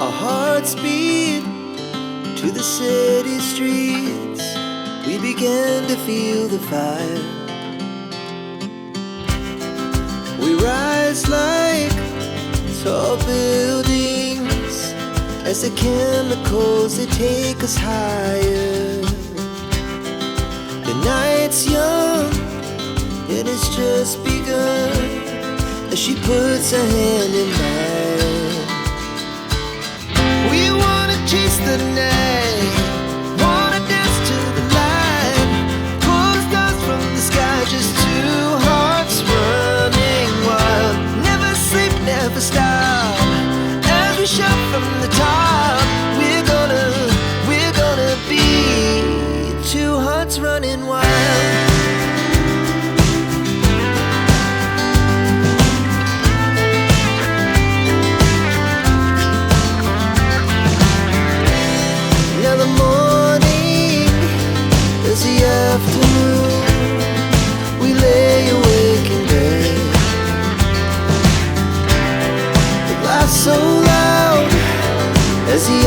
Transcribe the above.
Our hearts beat to the city streets. We began to feel the fire. We rise like tall buildings as the chemicals, they take us higher. The night's young, it has just begun, as she puts her hand in mine. We wanna chase the night, wanna dance to the light, pull the stars from the sky, just two hearts running wild. Never sleep, never stop, as we shout from the top. We're gonna be two hearts running wild. Now the morning is the afternoon. We lay awake in bed. The laughs so loud as the